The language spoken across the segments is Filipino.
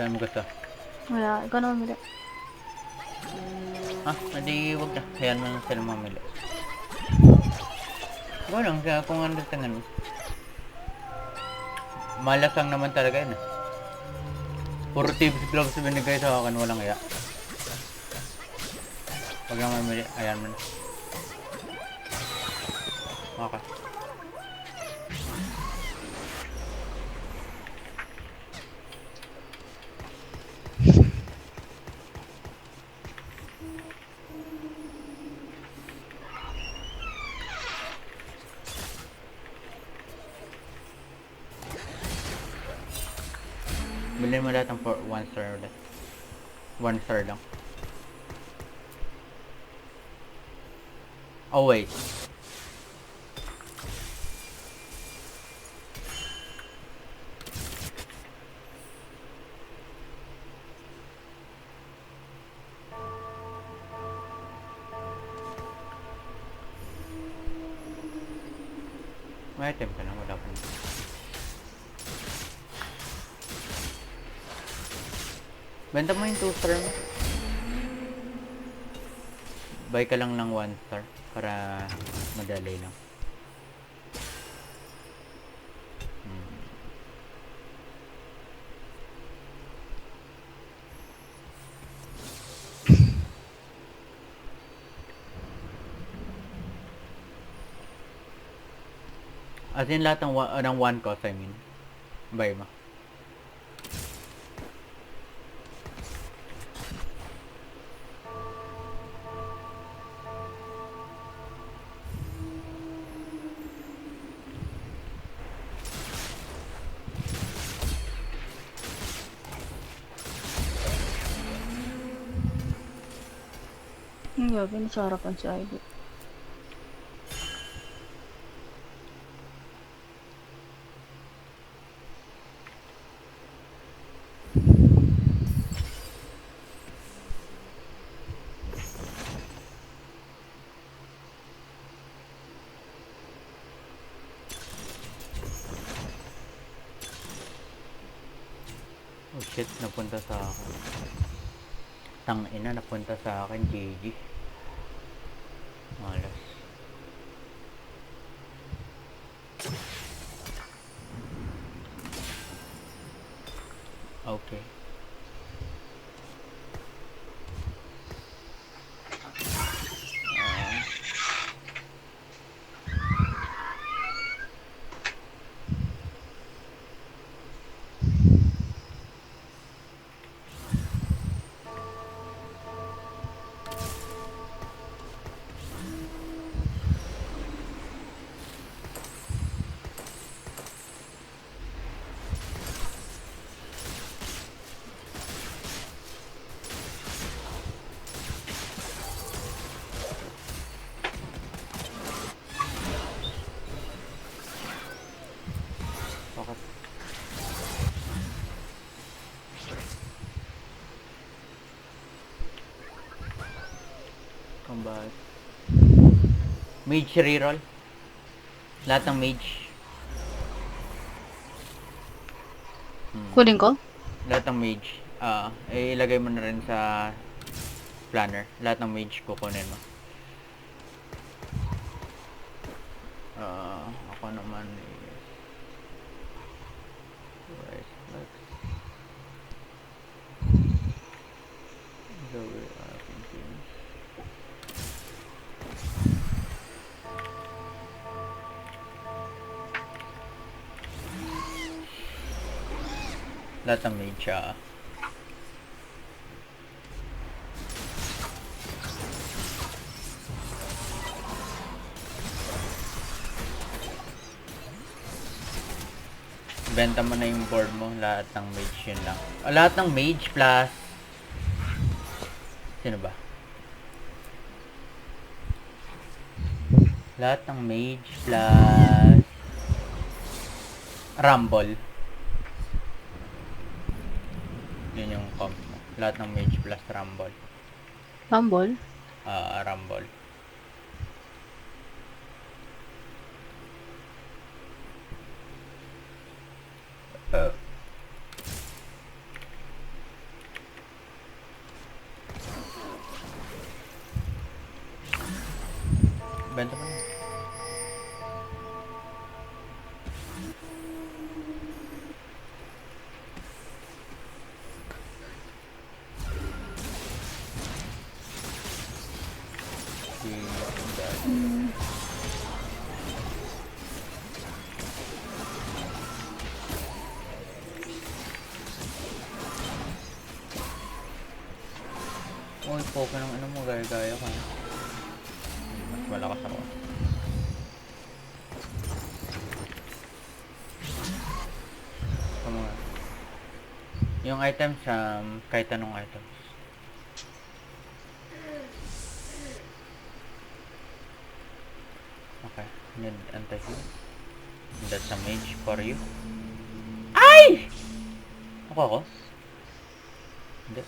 Saan mo gusto? Wala, ikaw na mamili. Ha? Hindi, wag na. Hayaan mo lang sila mamili. Walang, kung ano tangan mo. Malasang naman talaga yun. Puro tips gloves binigay sa akin, walang iya. Wag na mamili, hayaan mo na. Okay. Bilhin mo lahat ng 1 star ulit. 1 star lang. Oh wait. May item ka na, wala pa na. Benta mo yung 2 star mo. Buy ka lang ng 1 star para madali lang. As in lahat ng 1 cost, I mean. Buy mo. Ang gabi, nasa harapan si Ivy. Oh shit, napunta sa akin. Tangina, napunta sa akin, GG. Malas. Okay. Bakit? Combat. Mage reroll. Lahat ng mage. Kunin ko? Lahat ng mage. Ilagay mo na rin sa planner. Lahat ng mage kukunin mo. Ako naman Rice Flex. Zoe, Pinkish. Lahat ng mage, benta mo na yung board mo, lahat ng mage yun lang. Lahat ng mage plus sino ba? Lahat ng mage plus Rumble. Yun yung comp mo. Lahat ng mage plus Rumble. Rumble? Rumble. poke ng ano mo, gaya-gaya ka. Mas malakas ako. Come on. Yung items, kahit anong items. Okay, need anti-heal. That's a mage for you. Ay! Ako? Hindi.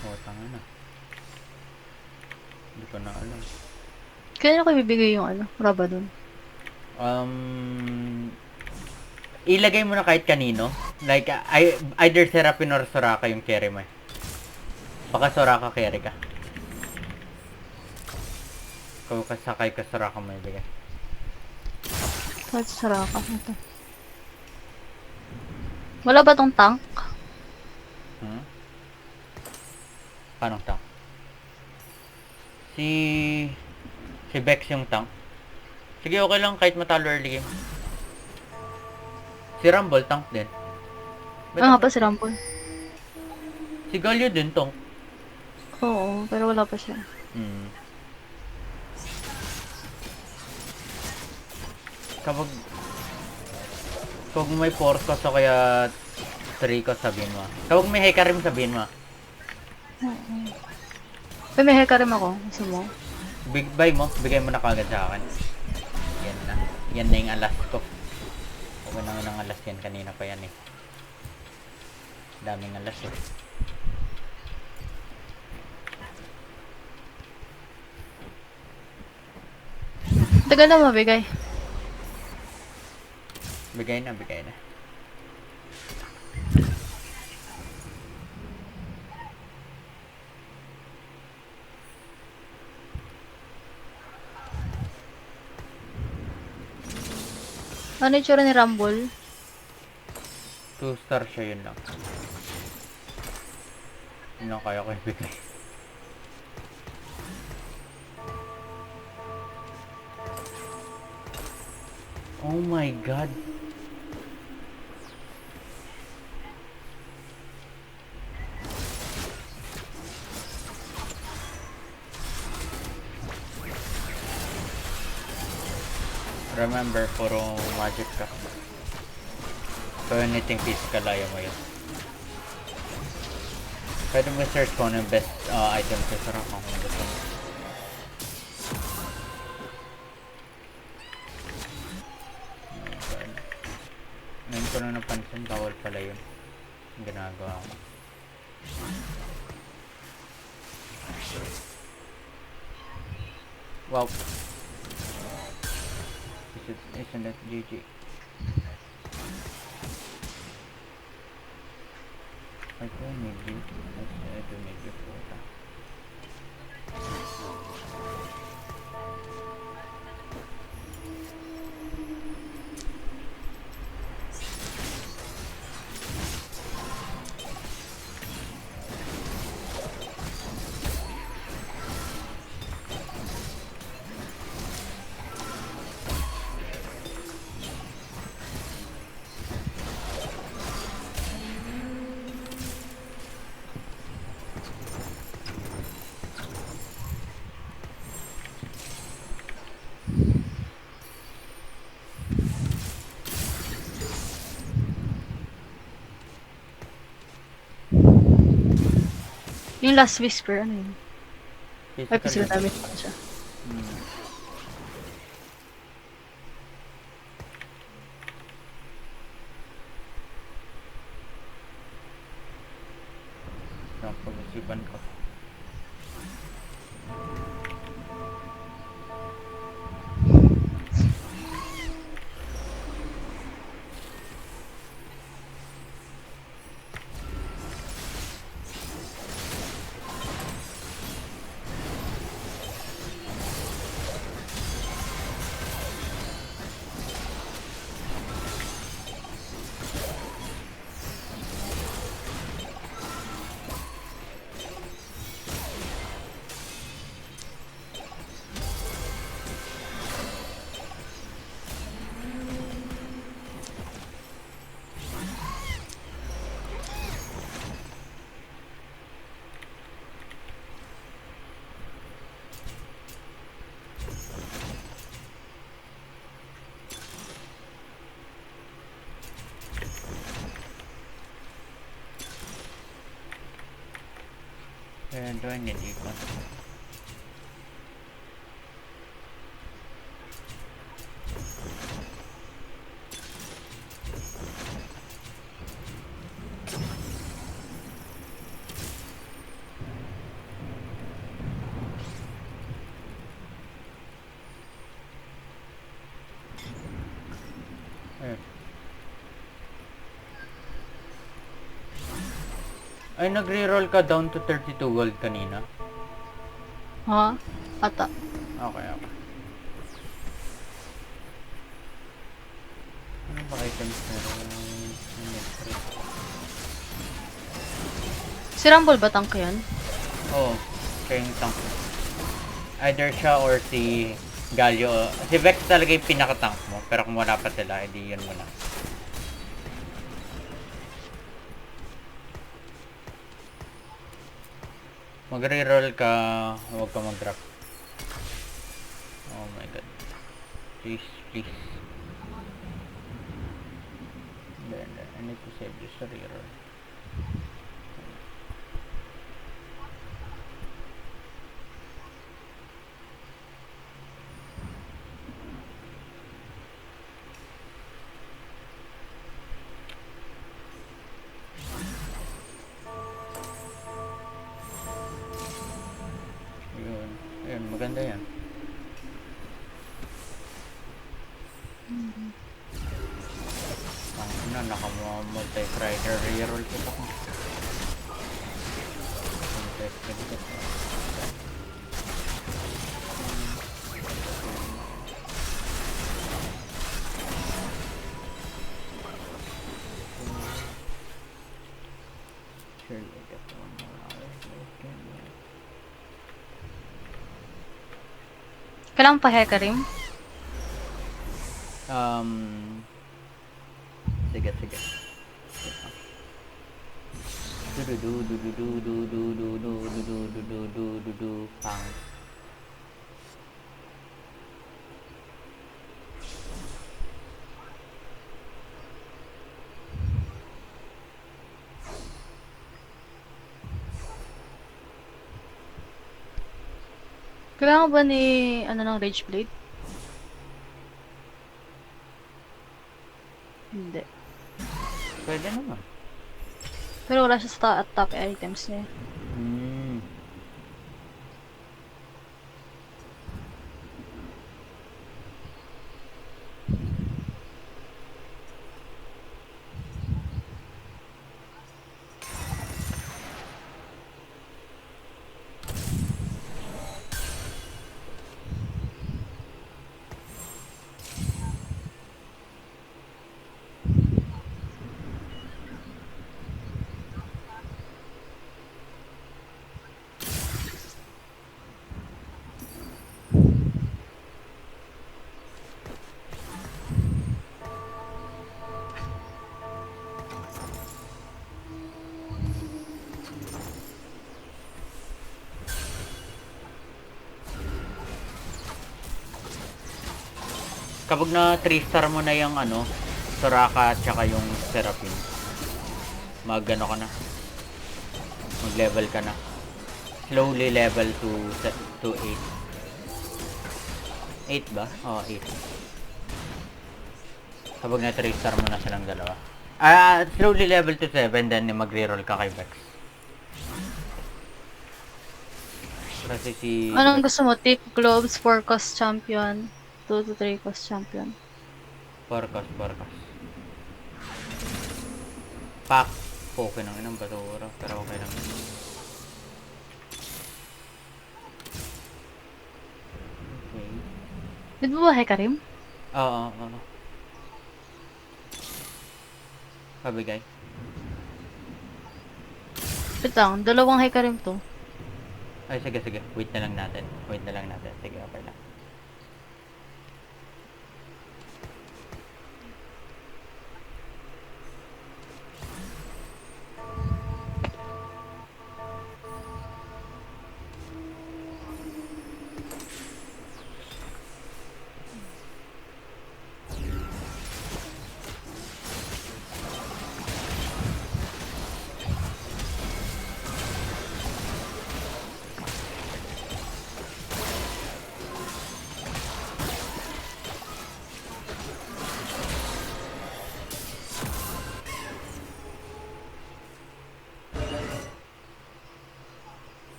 Oh, tanga na. Hindi ko na alam. Kaya ko ibibigay yung ano, Rabadon. Ilagay mo na kahit kanino. Like, either Seraphine or Soraka yung carry mo. Baka Soraka carry ka. Kung kasakay ka Soraka mo ibigay. Kahit saraka. Ito. Wala ba tong tank? Paano tank? Si Vex yung tank. Sige, okay lang kahit matalo early game. Si Rumble, tank din. Ah, nga pa si Rampol. Si Galio din, tank. Oo, pero wala pa siya. Kapag may 4 cost o kaya 3 cost sabihin mo. Kapag may Hecarim sabihin mo. May Hecarim ako. Gusto mo? Buy mo, bigay mo na kagad sa akin. Yan na. Yan na yung alas ko. Huwag na ng alas yan. Kanina pa yan eh. Daming alas eh. Tagal na mabigay. Bigay na, bigay na. Ano yung tsura ni Rumble? 2 star siya, yun lang. Yun lang kaya ko ibigay. Oh my god. Remember, puro magic ka. So anything physical, ayaw mo yun. Pwede mo search kung ano yung best item sa sarap kung gusto mo. Ngayon ko na napansin, bawal pala yun. Yung ginagawa ko. Wow. Isn't that GG? Ito medyo. Ito medyo puta. Yung Last Whisper, ano yun? Ay, physical yun. damage pa siya. Napag-isipan ko. Do I need icon? Ay, nagre-roll ka down to 32 gold kanina. Ha? Ata. Okay. Ano ba items meron? Si Rumble ba tank yan? Oo, siya yung tank. Either siya or si Galio. Si Vex talaga yung pinaka-tank mo. Pero kung wala pa sila, edi yun mo na. Magre-roll ka, huwag ka mag-drop. Oh my god. Please. Then, I need to save this reroll. Ayun, maganda yan. Ang naka-multi-strider reroll ko pa. Kailangan pa Hecarim? Sige. Pang. Kailangan ba ni, ng Rage Blade? Hindi. Pwede naman. Pero wala siya sa top items niya. Kapag na 3-star mo na yung Soraka at saka yung Seraphine, mag ka na. Mag level ka na. Slowly level to 8. 8 ba? Oo, 8. Kapag na 3-star mo na silang dalawa. Slowly level to 7, then magre-roll ka kay Vex. Kasi si... Anong gusto mo? Thick Gloves, 4 cost champion, 2 to 3 cost champion. 4 cost. Pack. Okay nang inang basura, pero okay lang. Okay. Di ba Hecarim? Oo. Pabigay. Wait lang, dalawang Hecarim to. Ay, sige. Wait na lang natin. Sige, okay lang.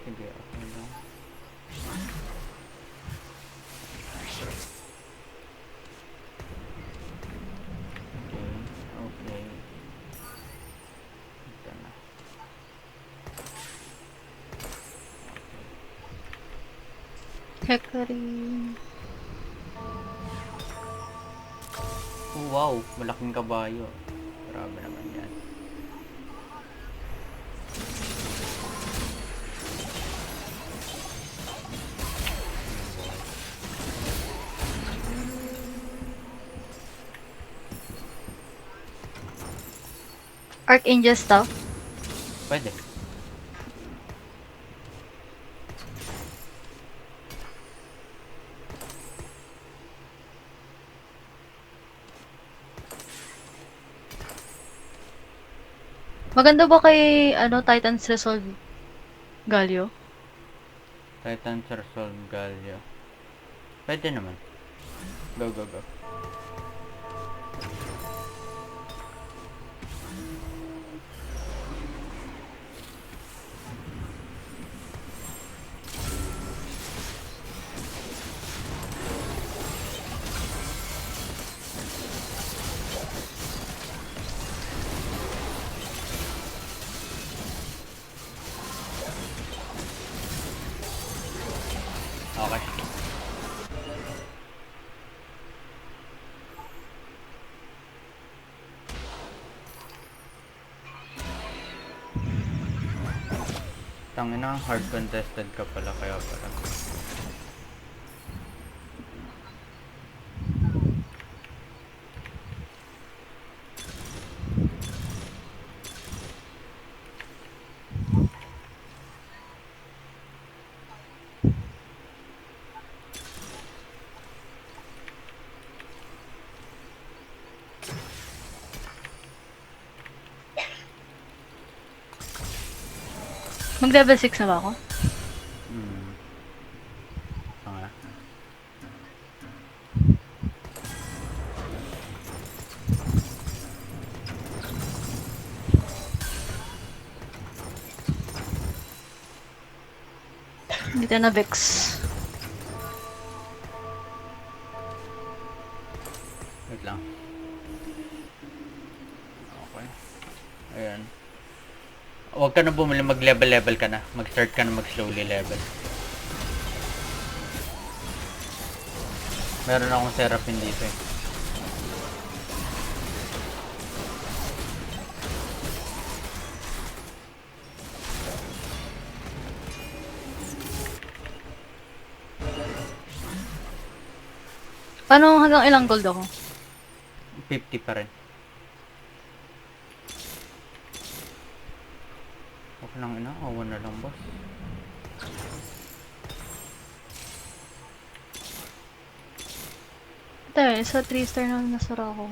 Sige, okay lang. Okay, okay. Ito na. Hectoring. Oh, wow, malaking kabayo. Grabe naman yan. Archangel stuff. Pwede. Maganda ba kay Titan's Resolve Galio? Titan Resolve Galio. Pwede naman. Go, go, go. Okay. Tangina, hard contested ka pala kaya pala. Mag level 6 na ba ako? Tanga. Dito na Vex. Wait lang. Okay. Ayan. Huwag ka na bumili, mag-level ka na. Mag-start ka na mag-slowly level. Meron akong Seraphim dito eh. Paano hanggang ilang gold ako? 50 pa rin. Okay lang ina, awan na lang boss. Ito sa 3 star na nasara ako.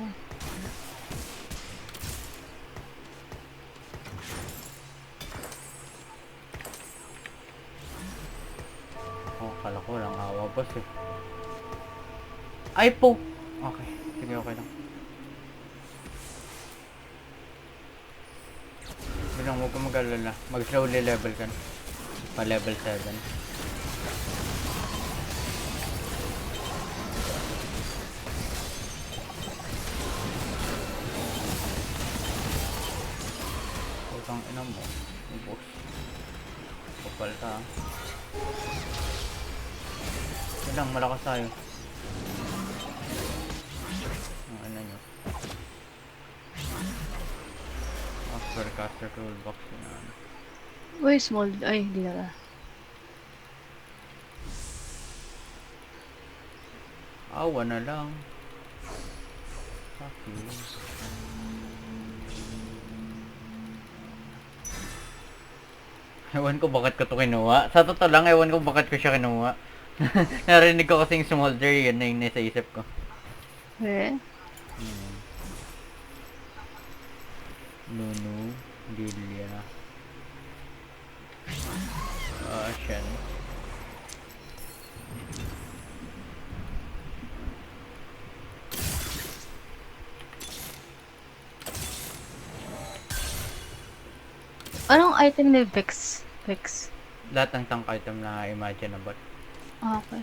Oh, kala ko walang awa boss eh. Ay po! Okay, sige okay lang. Bilang huwag ka mag-alala. Mag-slowly level ka na. Pa level 7. Putang ina mo. Boss. Kapal ka ah. Bilang malakas tayo. Ang ano nyo. After caster toolbox na. Uy, small. Ay, hindi na. Awa na lang. Fuck you. Ewan ko bakit ko to kinuha. Sa totoo lang, ewan ko bakit ko siya kinuha. Narinig ko kasing smolder, yun na yung nasa isip ko. Eh? Nunu, Lilia. Shen. Anong item ni Vex? Vex. Lahat ng tank item na imaginable. Okay.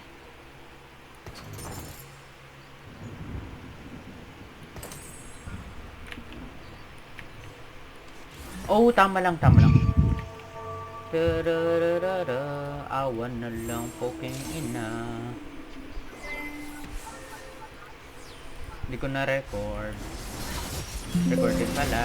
Oh, tama lang, tama lang. Tarararara, awan na lang poking ina. Hindi ko na-record. Recorded pala.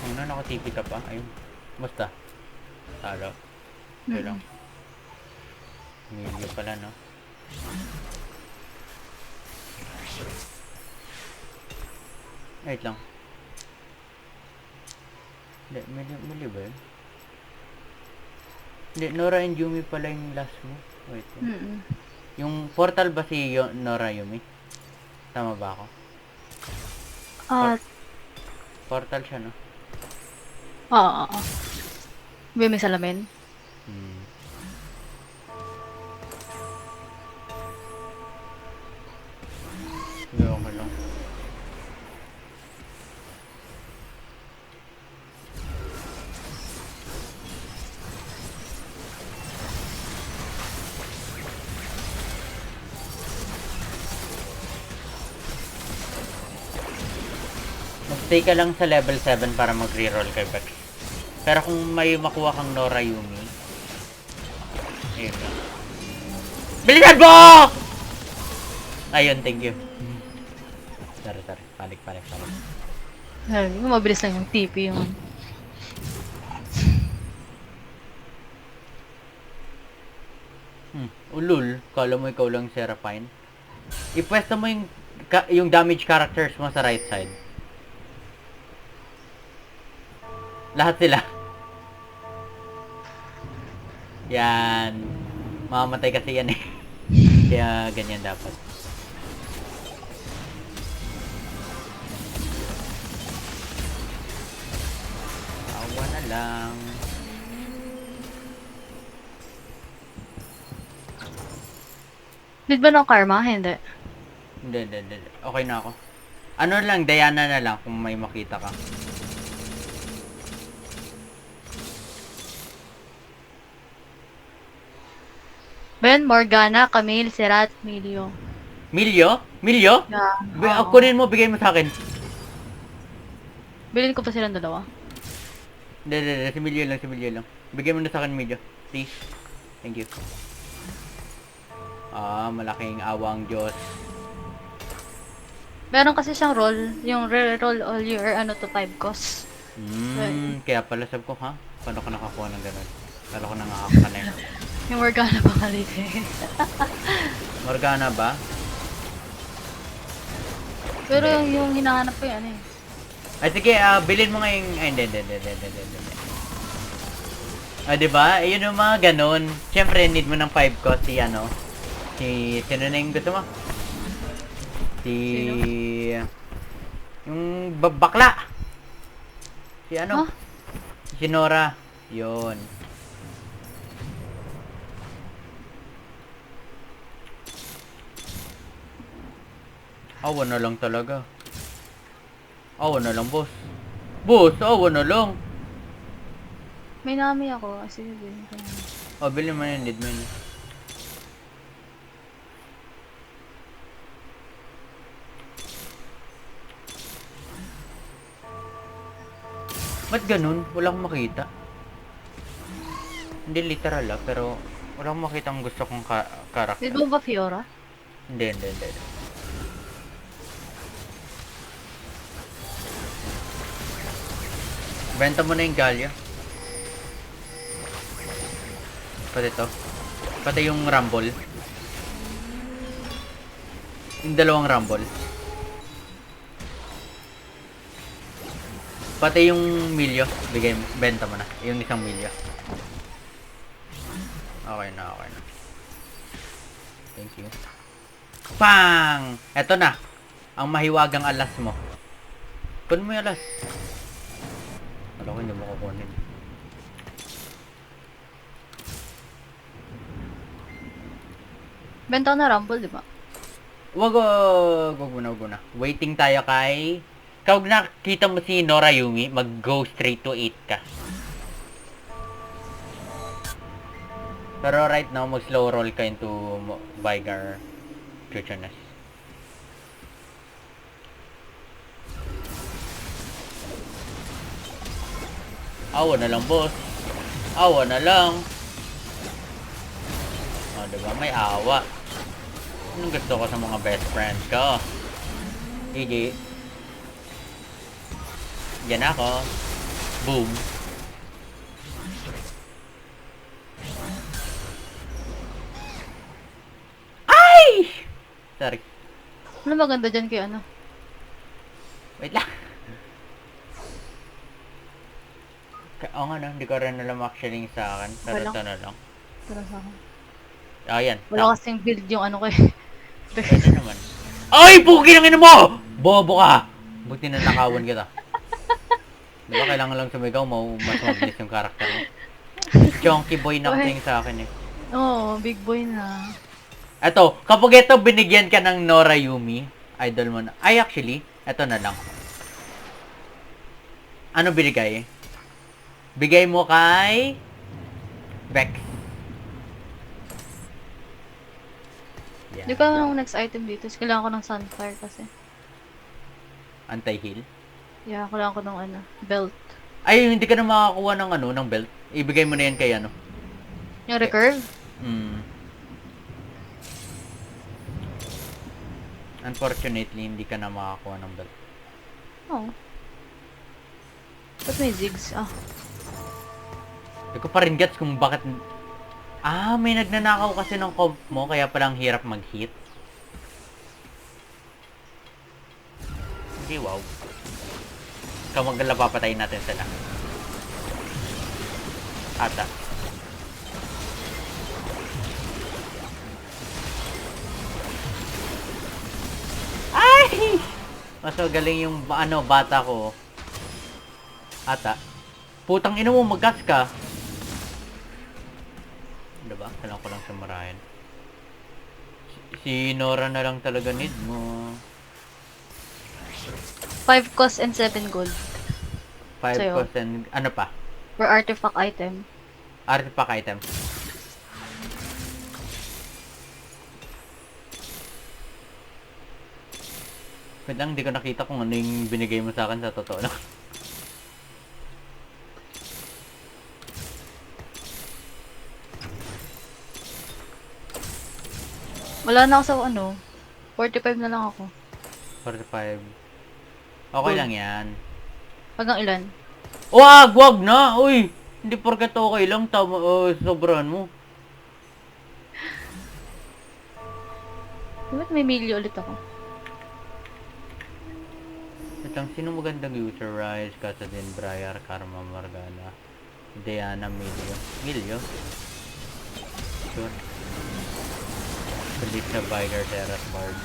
Kung na naka-TP ka pa, ayun. Basta. Talo. Okay lang. Milyo pala, no? Wait lang. Hindi, milyo ba yun? Hindi, Nora and Yumi pala yung last mo. Wait lang. Yung portal ba si Nora Yumi? Tama ba ako? Portal siya, no? Oo. May salamin. Hindi, okay lang. Magstay ka lang sa level 7 para mag-reroll kay Bex. Pero kung may makuha kang Nora Yumi, ayun lang. Bilisan mo! Ayun, thank you. Sorry. Panik. Mabilis lang yung TP yung... Ulul, kala mo ikaw lang Seraphine. Ipwesto mo yung damage characters mo sa right side. Lahat sila. Yan. Mamamatay kasi yan eh. Kaya ganyan dapat. Awa na lang. Need ba ng karma? Hindi. Hindi. Okay na ako. Ano lang, Diana na lang kung may makita ka. Ben, Morgana, Camille, Serat, Milio. Milyo? Yeah. Kunin mo, bigay mo sa akin. Bilhin ko pa silang dalawa. Hindi. Si Milyo lang. Bigay mo na sa akin, Milyo. Please. Thank you. Malaking awang Diyos. Meron kasi siyang roll. Yung re-roll all your 5 costs. Kaya pala sabi ko, ha? Paano ka nakakuha ng ganun? Paano ko nangakaka na yun? Yung Morgana pa kalite. Morgana ba? Pero yung hinahanap ko yan eh. Ay, sige, bilhin mo nga yung... Ay, hindi. Diba? Yun yung mga ganun. Siyempre, need mo ng 5 cost si sino na yung gusto mo? Yung bakla! Si Huh? Si Nora. Yun. Awa na lang talaga. Awa na lang, boss. Awa na lang. May nami ako. Sige, bilhin ko na. Bilhin mo yun. Need mo yun. Ba't ganun? Wala akong makita. Hindi literal pero wala akong makita ang gusto kong karakter. Need mo ba Fiora? Hindi. Benta mo na yung Gallia. Pati to. Pati yung Rumble. Yung dalawang Rumble. Pati yung milyo. Benta mo na. Yung isang milyo. Okay na. Thank you. Pang! Eto na. Ang mahiwagang alas mo. Kunin mo yung alas. Alam ko hindi mo kukunin. Benta ko na Rumble, di ba? Wag muna. Waiting tayo kay... Kapag nakita mo si Nora Yumi, mag-go straight to 8 ka. Pero right now, mag-slow roll ka into Vigar Chuchunas. Awa na lang, boss. Awa na lang. O, diba? May awa. Anong gusto ko sa mga best friends ko? Igi. Yan ako. Boom. Ay! Sorry. Ano maganda dyan kay ano? Wait lang. Oo nga no, hindi ko rin alam actually yung sa akin. Pero Walang- ito na lang. Para sa akin. Ah, yan. Wala kasing build yung ano ko eh. Pwede naman. Ay! Pugi ng ina mo! Bobo ka! Buti na nakawan kita. Diba kailangan lang sumigaw mo, mas mabilis yung karakter mo. Chonky boy na kasi yung sa akin eh. Oo, big boy na. Eto, kapag ito binigyan ka ng Nora Yumi, idol mo na. Ay, actually, eto na lang. Ano binigay? Bigay mo kay... Vex. Hindi ko alam ang next item dito. Kailangan ko ng Sunfire kasi. Anti-heal. Yeah, kailangan ko ng ano, belt. Ay, hindi ka na makakuha ng ano, ng belt. Ibigay mo na yan kay ano. Yung recurve? Unfortunately, hindi ka na makakuha ng belt. Oo. Oh. Ba't may zigs? Ah. Hindi ko pa rin gets kung bakit... Ah, may nagnanakaw kasi ng comp mo, kaya palang hirap mag-hit. Hindi, wow. Kamagala papatayin natin sila. Ata. Ay! Mas magaling yung ano, bata ko. Ata. Putang ina mo, mag-gas ka. Diba? Kailangan ko lang sumarahin. Si Nora na lang talaga need mo. 5 cost and 7 gold. 5 Sa'yo. cost and... Ano pa? For artifact item. Artifact item. Wait lang, hindi ko nakita kung ano yung binigay mo sa akin sa totoo lang. Wala na ako sa ano. 45 na lang ako. 45. Okay lang yan. Hanggang ilan? Wag na! Uy! Hindi porket okay lang, tama, sobrahan mo. Ba't may milyo ulit ako? Wait lang, sino magandang user? Rise, Casadin, Briar, Karma, Morgana, Diana, Milio? Sure. Felix Vigar, Terras, Bard.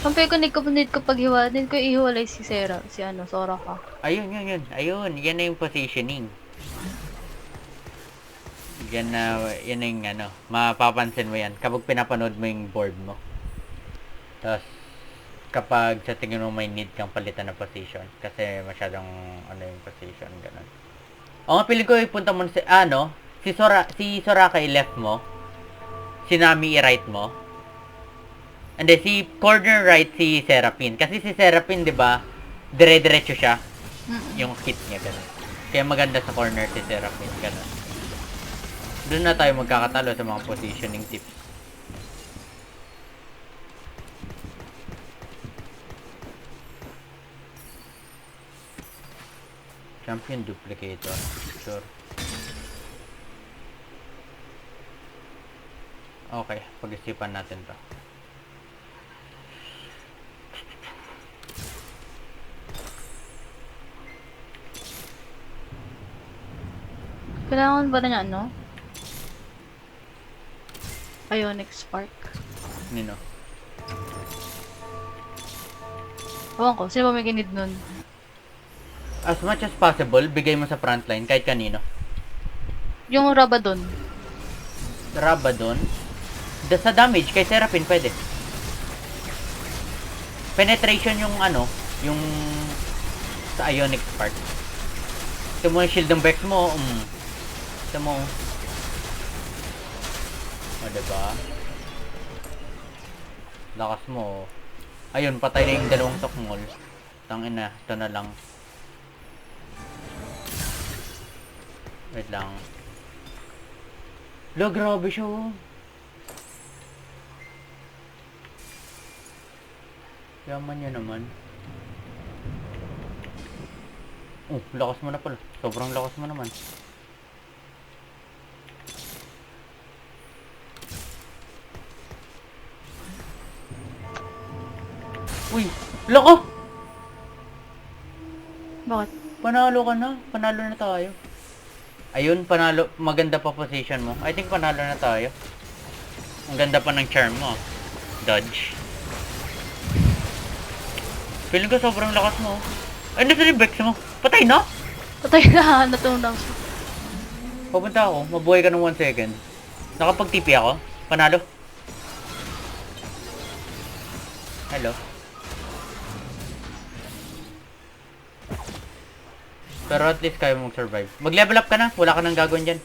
Kampay ko, need ko paghiwalay. Need ko ihiwalay si Sarah. Si ano, Sora ka. Ayun. Ayun, yan na yung positioning. Yan na yung ano, mapapansin mo yan kapag pinapanood mo yung board mo. Tapos, kapag sa tingin mo may need kang palitan na position. Kasi masyadong, ano yung position, ganun. O nga, piling ko ipunta mo si, si Soraka i-left mo. Si Nami i-right mo. Hindi, si corner right si Seraphine. Kasi si Seraphine, di ba, dire-diretso siya. Yung hit niya, ganun. Kaya maganda sa corner si Seraphine, ganun. Doon na tayo magkakatalo sa mga positioning tips. Champion duplicator. Sure. Okay, pag-isipan natin to. Kailangan ba na niya ano? Ionic Spark. Nino? Ewan ko, sino ba may ginid nun? As much as possible, bigay mo sa frontline kahit kanino. Yung Rabadon. Rabadon. Sa damage, kay Seraphine pwede. Penetration yung ano, yung sa Ionic part. Ito mo yung shield ng Vex mo. Ito mo. O, diba? Lakas mo. Ayun, patay na yung dalawang Tokmol. Tangin na, ito na lang. Wait lang. Lo, grabe siya, oh. Yaman niya naman. Oh, lakas mo na pala. Sobrang lakas mo naman. Uy, lako! Bakit? Panalo ka na. Panalo na tayo. Ayun, panalo. Maganda pa position mo. I think panalo na tayo. Ang ganda pa ng charm mo. Dodge. Feeling ko sobrang lakas mo. Ay, nasa yung Vex mo. Patay na? Patay na, natunaw siya. Papunta ako. Mabuhay ka ng 1 second. Nakapag-TP ako. Panalo. Hello. Pero at least kaya mong survive. Mag-level up ka na. Wala ka nang gagawin dyan.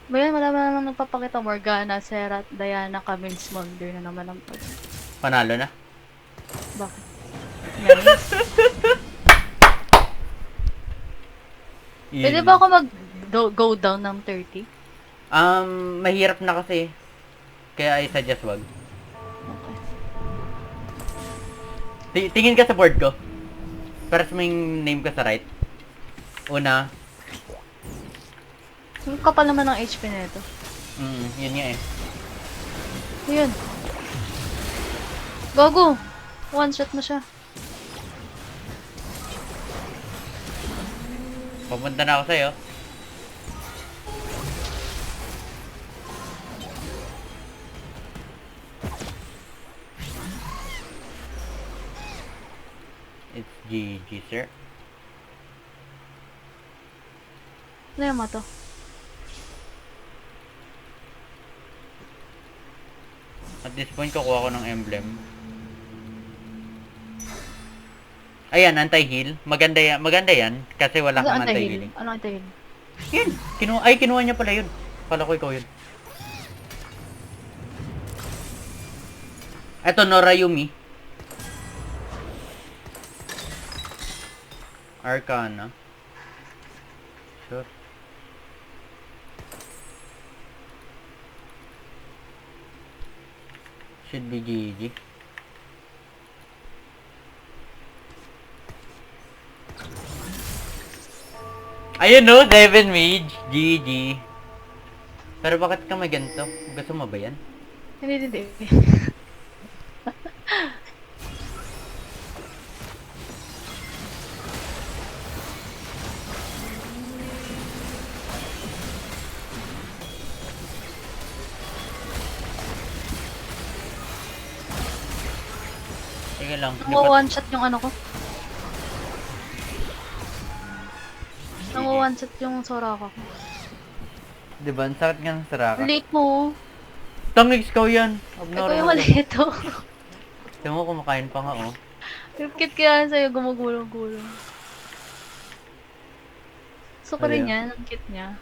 Bayan, wala naman nagpapakita. Morgana, Serat, Diana, Camille, Smolder na naman ang pag... Panalo na. Bakit? Nice. Pwede ba ako mag-go down ng 30? Mahirap na kasi. Kaya I suggest wag. Okay. Tingin ka sa board ko. Press mo yung name ko sa right. Una. Yung kapal naman ng HP na ito. Yun nga eh. Ayun. Gago! One shot mo siya. Papunta na ako sa'yo. It's GG, sir. Ano yung mato? At this point, kukuha ko ng emblem. Ayan, anti-heal. Maganda yan. Kasi wala kang anti-healing. Ano anti-heal? Yun! Kinuha niya pala yun. Kala ko ikaw yun. Eto, Norayumi. Arcana. Sure. Should be GG. Ayun no, 7 mage. GG. Pero bakit ka may ganito? Gusto mo ba yan? Hindi. Sige lang. Nang one shot yung ano ko. Nang one shot yung Soraka ko. Diba? Ang sakit nga ng saraka. Late mo. Tangix ko yan. Ikaw yung mali ito. Tignan mo, kumakain pa nga oh. Yung cute kaya sa'yo, gumagulong-gulong. Gusto ko rin Ano yan, ang cute niya.